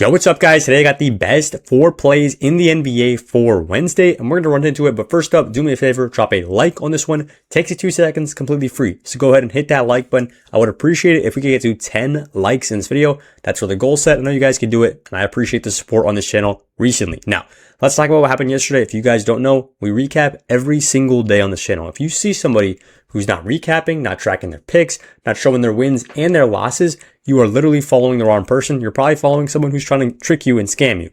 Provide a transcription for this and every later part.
Yo, what's up guys? Today I got the best 4 plays in the NBA for Wednesday, and we're going to run into it. But first up, do me a favor, drop a like on this one. Takes you 2 seconds, completely free. So go ahead and hit that like button. I would appreciate it if we could get to 10 likes in this video. That's where the goal set. I know you guys can do it, and I appreciate the support on this channel recently. Now, let's talk about what happened yesterday. If you guys don't know, we recap every single day on this channel. If you see somebody who's not recapping, not tracking their picks, not showing their wins and their losses, you are literally following the wrong person. You're probably following someone who's trying to trick you and scam you.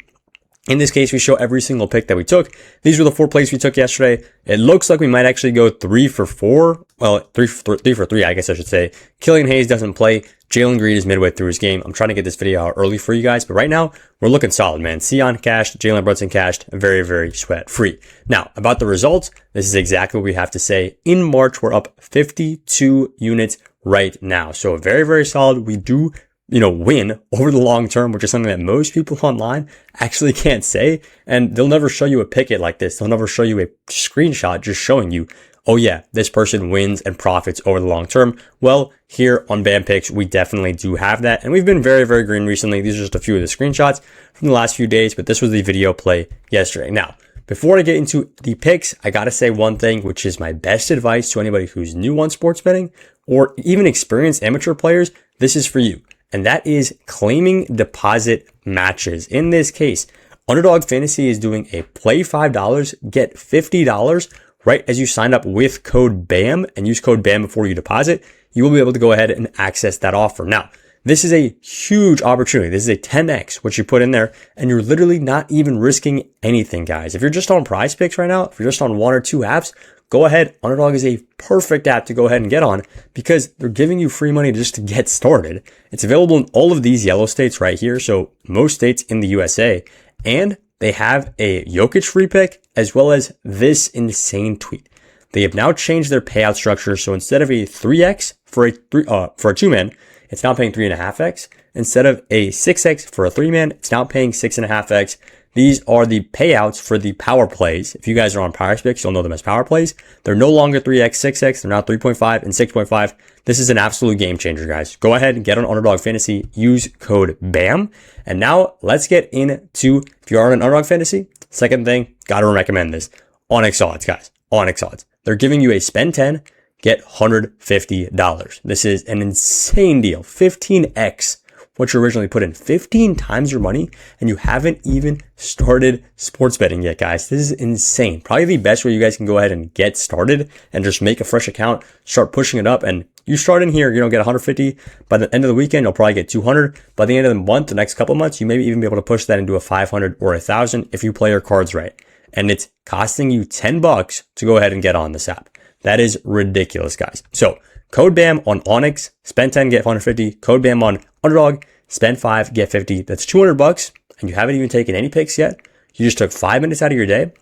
In this case, we show every single pick that we took. These were the 4 plays we took yesterday. It looks like we might actually go 3 for 4. Well, 3 for 3, I guess I should say. Killian Hayes doesn't play. Jalen Green is midway through his game. I'm trying to get this video out early for you guys, but right now, we're looking solid, man. Sion cashed, Jalen Brunson cashed, very, very sweat free. Now, about the results, this is exactly what we have to say. In March, we're up 52 units right now. So very, very solid. We do win over the long term, which is something that most people online actually can't say. And they'll never show you a picket like this. They'll never show you a screenshot just showing you, oh yeah, this person wins and profits over the long term. Well, here on Bam Picks, we definitely do have that. And we've been very, very green recently. These are just a few of the screenshots from the last few days, but this was the video play yesterday. Now, before I get into the picks, I got to say one thing, which is my best advice to anybody who's new on sports betting or even experienced amateur players. This is for you. And that is claiming deposit matches. In this case, Underdog Fantasy is doing a play $5, get $50 right as you sign up with code BAM and use code BAM before you deposit. You will be able to go ahead and access that offer. Now, this is a huge opportunity. This is a 10x what you put in there, and you're literally not even risking anything, guys. If you're just on Prizepicks right now, if you're just on 1 or 2 apps, go ahead. Underdog is a perfect app to go ahead and get on because they're giving you free money just to get started. It's available in all of these yellow states right here. So most states in the USA, and they have a Jokic free pick as well as this insane tweet. They have now changed their payout structure. So instead of a 3x for a 2-man, it's now paying 3.5x. Instead of a 6x for a 3-man, it's now paying 6.5x. These are the payouts for the power plays. If you guys are on Prizepicks, you'll know them as power plays. They're no longer 3x, 6x. They're now 3.5 and 6.5. This is an absolute game changer, guys. Go ahead and get on Underdog Fantasy. Use code BAM. And now let's get into, if you are on Underdog Fantasy, second thing, got to recommend this. OnyxOdds, guys. OnyxOdds. They're giving you a spend 10, get $150. This is an insane deal. 15x. What you originally put in, 15 times your money, and you haven't even started sports betting yet, guys. This is insane. Probably the best way you guys can go ahead and get started and just make a fresh account, start pushing it up, and you start in here, get 150. By the end of the weekend, you'll probably get 200. By the end of the month, the next couple of months, you may even be able to push that into a 500 or 1,000 if you play your cards right. And it's costing you $10 to go ahead and get on this app. That is ridiculous, guys. So code BAM on Onyx, spend 10, get 150. Code BAM on Underdog, spend 5, get 50. That's $200, and you haven't even taken any picks yet. You just took 5 minutes out of your day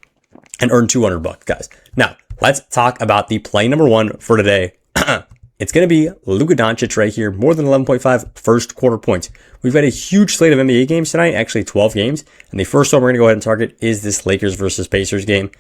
and earned $200, guys. Now, let's talk about the play number 1 for today. It's going to be Luka Doncic right here, more than 11.5 first quarter points. We've got a huge slate of NBA games tonight, actually 12 games. And the first one we're going to go ahead and target is this Lakers versus Pacers game.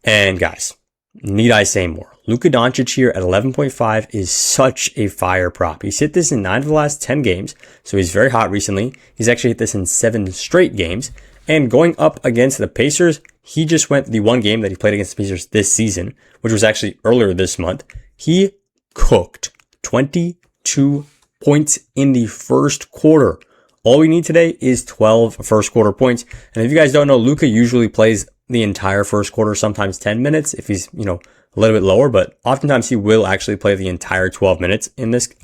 And guys, need I say more? Luka Doncic here at 11.5 is such a fire prop. He's hit this in 9 of the last 10 games, so he's very hot recently. He's actually hit this in 7 straight games. And going up against the Pacers, he just went the one game that he played against the Pacers this season, which was actually earlier this month. He cooked 22 points in the first quarter. All we need today is 12 first quarter points. And if you guys don't know, Luka usually plays the entire first quarter, sometimes 10 minutes if he's, a little bit lower, but oftentimes he will actually play the entire 12 minutes in this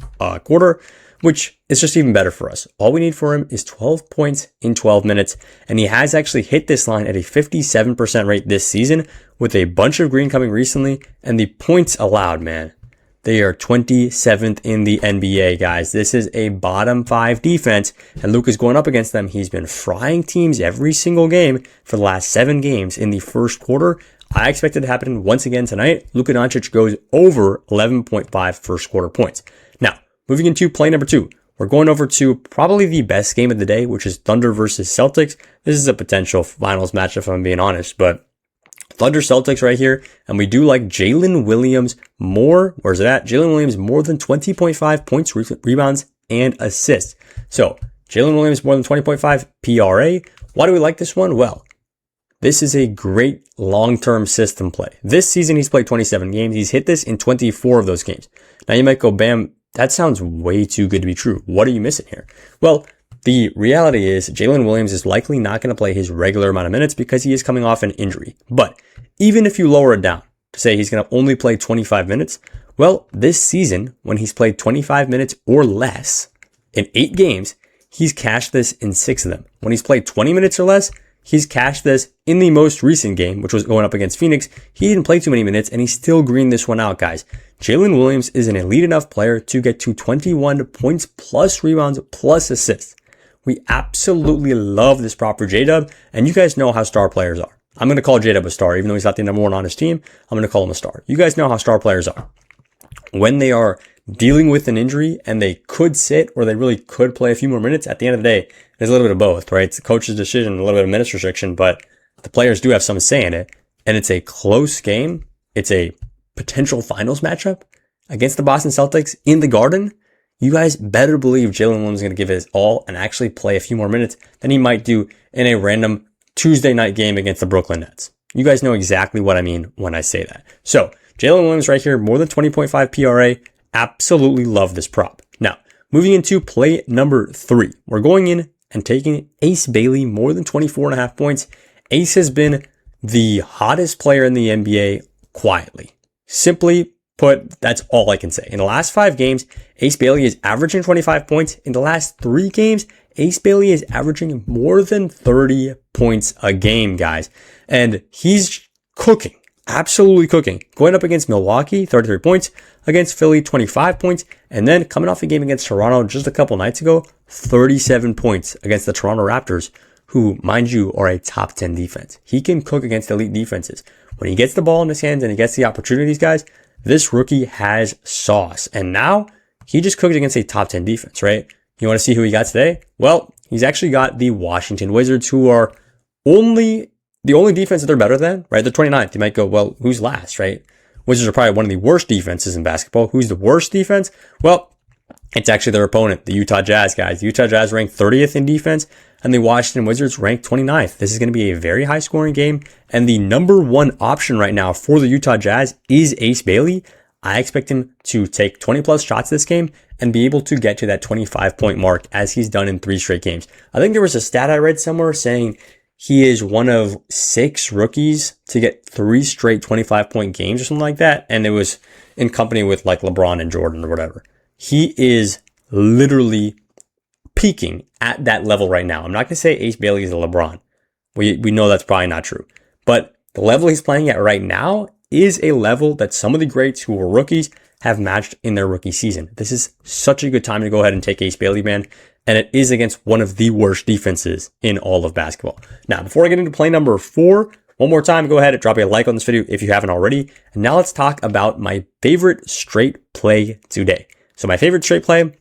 quarter, which is just even better for us. All we need for him is 12 points in 12 minutes, and he has actually hit this line at a 57% rate this season with a bunch of green coming recently, and the points allowed, man, they are 27th in the NBA, guys. This is a bottom 5 defense, and Luka's going up against them. He's been frying teams every single game for the last 7 games in the first quarter. I expect it to happen once again tonight. Luka Doncic goes over 11.5 first quarter points. Now, moving into play number 2, we're going over to probably the best game of the day, which is Thunder versus Celtics. This is a potential finals matchup, if I'm being honest, but Thunder Celtics right here. And we do like Jalen Williams more. Where's it at? Jalen Williams more than 20.5 points, rebounds, and assists. So Jalen Williams more than 20.5 PRA. Why do we like this one? Well, this is a great long-term system play. This season, he's played 27 games. He's hit this in 24 of those games. Now you might go, bam, that sounds way too good to be true. What are you missing here? Well, the reality is Jalen Williams is likely not going to play his regular amount of minutes because he is coming off an injury. But even if you lower it down to say he's going to only play 25 minutes, well, this season, when he's played 25 minutes or less in 8 games, he's cashed this in 6 of them. When he's played 20 minutes or less, he's cashed this in the most recent game, which was going up against Phoenix. He didn't play too many minutes, and he still greened this one out, guys. Jalen Williams is an elite enough player to get to 21 points plus rebounds plus assists. We absolutely love this prop for J-Dub, and you guys know how star players are. I'm going to call J-Dub a star, even though he's not the number one on his team. I'm going to call him a star. You guys know how star players are. When they are dealing with an injury and they could sit or they really could play a few more minutes, at the end of the day, there's a little bit of both, right? It's the coach's decision, a little bit of minutes restriction, but the players do have some say in it, and it's a close game. It's a potential finals matchup against the Boston Celtics in the Garden. You guys better believe Jalen Williams is going to give it his all and actually play a few more minutes than he might do in a random Tuesday night game against the Brooklyn Nets. You guys know exactly what I mean when I say that. So Jalen Williams right here, more than 20.5 PRA. Absolutely love this prop. Now, moving into play number 3. We're going in and taking Ace Bailey, more than 24.5 points. Ace has been the hottest player in the NBA quietly. Simply put, that's all I can say. In the last 5 games, Ace Bailey is averaging 25 points. In the last 3 games, Ace Bailey is averaging more than 30 points a game, guys. And he's cooking, absolutely cooking. Going up against Milwaukee, 33 points. Against Philly, 25 points. And then coming off a game against Toronto just a couple nights ago, 37 points against the Toronto Raptors, who, mind you, are a top 10 defense. He can cook against elite defenses. When he gets the ball in his hands and he gets the opportunities, guys, this rookie has sauce. And now he just cooked against a top 10 defense, right? You want to see who he got today? Well, he's actually got the Washington Wizards, who are the only defense that they're better than, right? They're 29th. You might go, well, who's last, right? Wizards are probably one of the worst defenses in basketball. Who's the worst defense? Well, it's actually their opponent, the Utah Jazz, guys. The Utah Jazz ranked 30th in defense, and the Washington Wizards ranked 29th. This is going to be a very high-scoring game, and the number one option right now for the Utah Jazz is Ace Bailey. I expect him to take 20-plus shots this game and be able to get to that 25-point mark as he's done in 3 straight games. I think there was a stat I read somewhere saying he is one of 6 rookies to get 3 straight 25-point games or something like that, and it was in company with like LeBron and Jordan or whatever. He is literally peaking at that level right now. I'm not going to say Ace Bailey is a LeBron. We know that's probably not true. But the level he's playing at right now is a level that some of the greats who were rookies have matched in their rookie season. This is such a good time to go ahead and take Ace Bailey, man. And it is against one of the worst defenses in all of basketball. Now, before I get into play number 4, one more time, go ahead and drop a like on this video if you haven't already. And now let's talk about my favorite straight play today. So my favorite straight play,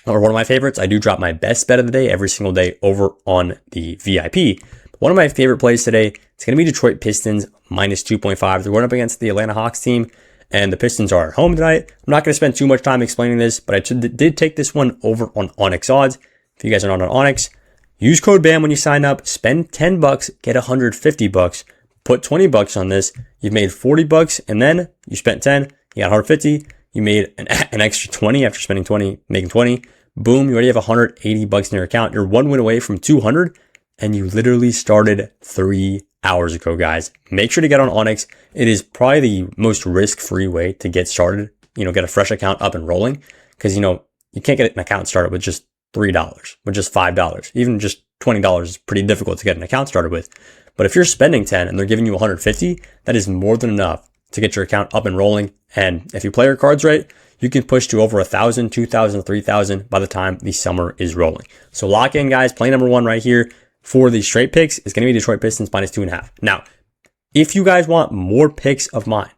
or one of my favorites, I do drop my best bet of the day every single day over on the VIP. One of my favorite plays today, it's going to be Detroit Pistons minus 2.5. They're going up against the Atlanta Hawks team, and the Pistons are at home tonight. I'm not going to spend too much time explaining this, but I did take this one over on OnyxOdds. If you guys are not on Onyx, use code BAM when you sign up. Spend $10, get $150. Put $20 on this. You've made $40, and then you spent 10. You got 150. You made an extra 20 after spending 20, making 20. Boom, you already have $180 in your account. You're 1 win away from 200, and you literally started 3 hours ago, guys. Make sure to get on Onyx. It is probably the most risk-free way to get started, get a fresh account up and rolling, because, you can't get an account started with just $3, with just $5. Even just $20 is pretty difficult to get an account started with. But if you're spending 10 and they're giving you 150, that is more than enough to get your account up and rolling. And if you play your cards right, you can push to over 1,000, 2,000, 3,000 by the time the summer is rolling. So lock in, guys. Play number 1 right here for the straight picks is going to be Detroit Pistons minus 2.5. Now, if you guys want more picks of mine,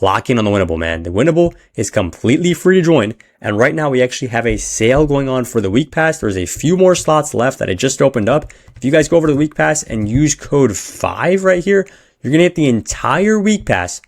lock in on the Winnable, man. The Winnable is completely free to join. And right now we actually have a sale going on for the week pass. There's a few more slots left that I just opened up. If you guys go over to the week pass and use code 5 right here, you're going to get the entire week pass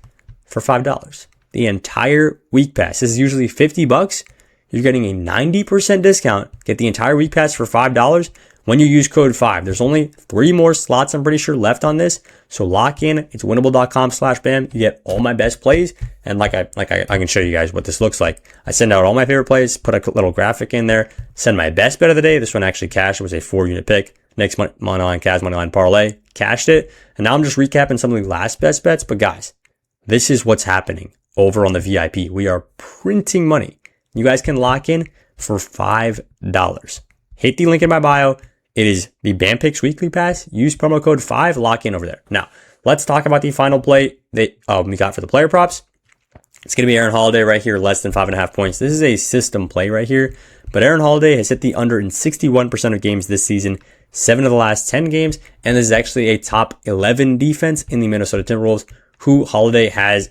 for $5. The entire week pass. This is usually $50. you're getting a 90% discount. Get the entire week pass for $5 when you use code 5. There's only 3 more slots, I'm pretty sure, left on this. So lock in. It's winnable.com/bam. You get all my best plays. And like I can show you guys what this looks like. I send out all my favorite plays, put a little graphic in there, send my best bet of the day. This one actually cashed. It was a 4-unit pick. Next moneyline cash, moneyline parlay, cashed it. And now I'm just recapping some of the last best bets. But guys, this is what's happening over on the VIP. We are printing money. You guys can lock in for $5. Hit the link in my bio. It is the Bam Picks Weekly Pass. Use promo code 5. Lock in over there. Now, let's talk about the final play that we got for the player props. It's going to be Aaron Holiday right here, less than 5.5 points. This is a system play right here. But Aaron Holiday has hit the under in 61% of games this season, 7 of the last 10 games. And this is actually a top 11 defense in the Minnesota Timberwolves, who Holiday has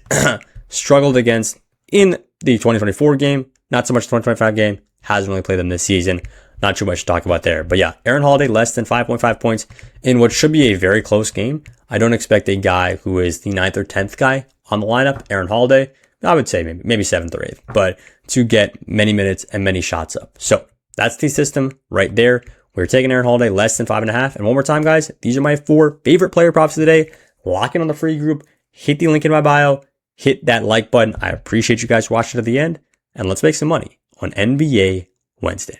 struggled against in the 2024 game. Not so much the 2025 game. Hasn't really played them this season. Not too much to talk about there. But yeah, Aaron Holiday less than 5.5 points in what should be a very close game. I don't expect a guy who is the 9th or 10th guy on the lineup, Aaron Holiday, I would say maybe 7th or 8th, but to get many minutes and many shots up. So that's the system right there. We're taking Aaron Holiday less than 5.5. And one more time, guys, these are my 4 favorite player props of the day. Lock in on the free group. Hit the link in my bio. Hit that like button. I appreciate you guys watching to the end. And let's make some money on NBA Wednesday.